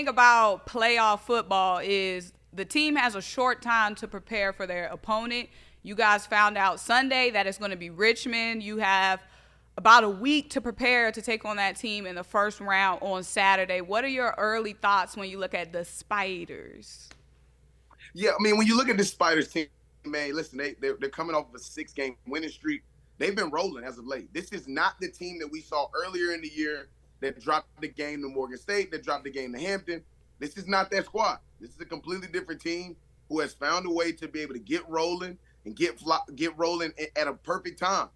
thing about playoff football is the team has a short time to prepare for their opponent. You guys found out Sunday that it's going to be Richmond. You have about a week to prepare to take on that team in the first round on Saturday. What are your early thoughts when you look at the Spiders? Yeah, I mean, when you look at this Spiders team, man, listen, they're coming off of a 6-game winning streak. They've been rolling as of late. This is not the team that we saw earlier in the year that dropped the game to Morgan State, that dropped the game to Hampton. This is not that squad. This is a completely different team who has found a way to be able to get rolling and get rolling at a perfect time.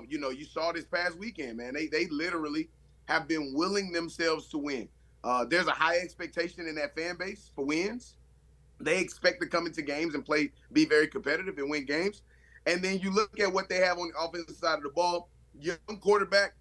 You saw this past weekend, man. They literally have been willing themselves to win. There's a high expectation in that fan base for wins. They expect to come into games and be very competitive and win games. And then you look at what they have on the offensive side of the ball. Young quarterback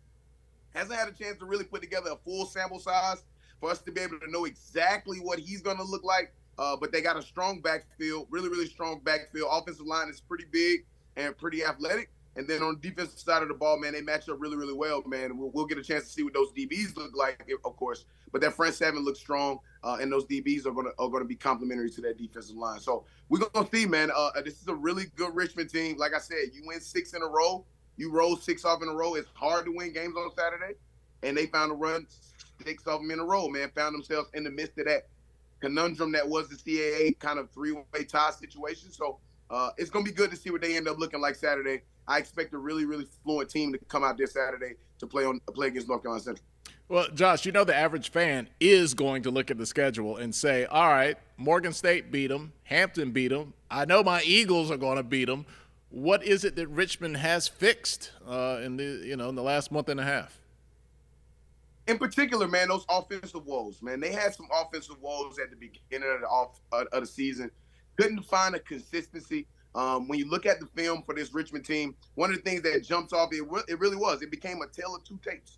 hasn't had a chance to really put together a full sample size for us to be able to know exactly what he's going to look like. But they got a strong backfield, really, really strong backfield. Offensive line is pretty big and pretty athletic. And then on the defensive side of the ball, man, they match up really, really well, man. We'll get a chance to see what those DBs look like, of course. But that front seven looks strong, and those DBs are going to be complementary to that defensive line. So we're going to see, man. This is a really good Richmond team. Like I said, you win 6 in a row. You roll 6 off in a row. It's hard to win games on Saturday. And they found a run 6 of them in a row, man. Found themselves in the midst of that conundrum that was the CAA kind of 3-way tie situation. So it's going to be good to see what they end up looking like Saturday. I expect a really, really fluent team to come out this Saturday to play against North Carolina Central. Well, Josh, the average fan is going to look at the schedule and say, all right, Morgan State beat them, Hampton beat them. I know my Eagles are going to beat them. What is it that Richmond has fixed in the last month and a half? In particular, man, those offensive woes, man. They had some offensive woes at the beginning of the season. Couldn't find a consistency. When you look at the film for this Richmond team, one of the things that jumps off, it really was. It became a tale of two tapes.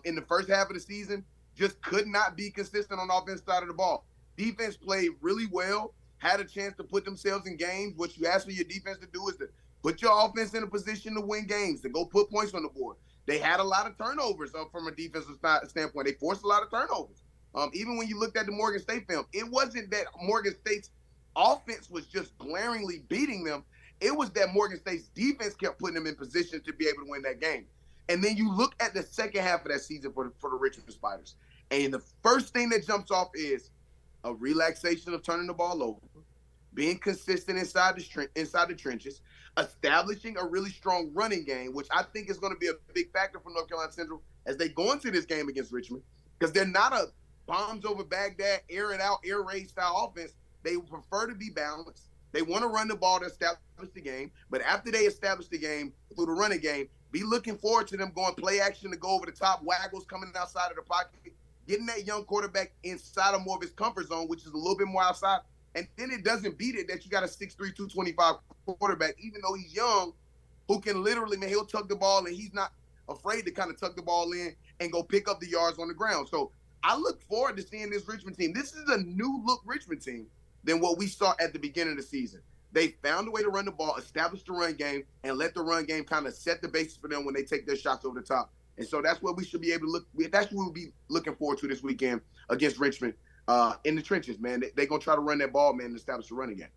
In the first half of the season, just could not be consistent on the offensive side of the ball. Defense played really well, had a chance to put themselves in games. What you ask for your defense to do is to put your offense in a position to win games, to go put points on the board. They had a lot of turnovers from a defensive standpoint. They forced a lot of turnovers. Even when you looked at the Morgan State film, it wasn't that Morgan State's offense was just glaringly beating them. It was that Morgan State's defense kept putting them in position to be able to win that game. And then you look at the second half of that season for the Richmond Spiders, and the first thing that jumps off is a relaxation of turning the ball over, being consistent inside the trenches, establishing a really strong running game, which I think is going to be a big factor for North Carolina Central as they go into this game against Richmond, because they're not a bombs over Baghdad, air it out, air raid style offense. They prefer to be balanced. They want to run the ball to establish the game, but after they establish the game through the running game, be looking forward to them going play action to go over the top, waggles coming outside of the pocket, getting that young quarterback inside of more of his comfort zone, which is a little bit more outside. And then it doesn't beat it that you got a 6'3", 225 quarterback, even though he's young, who can literally, man, he'll tug the ball, and he's not afraid to kind of tuck the ball in and go pick up the yards on the ground. So I look forward to seeing this Richmond team. This is a new-look Richmond team than what we saw at the beginning of the season. They found a way to run the ball, establish the run game, and let the run game kind of set the basis for them when they take their shots over the top. And so that's what we should be able to look. That's what we'll be looking forward to this weekend against Richmond in the trenches, man. They're going to try to run that ball, man, and establish the running game.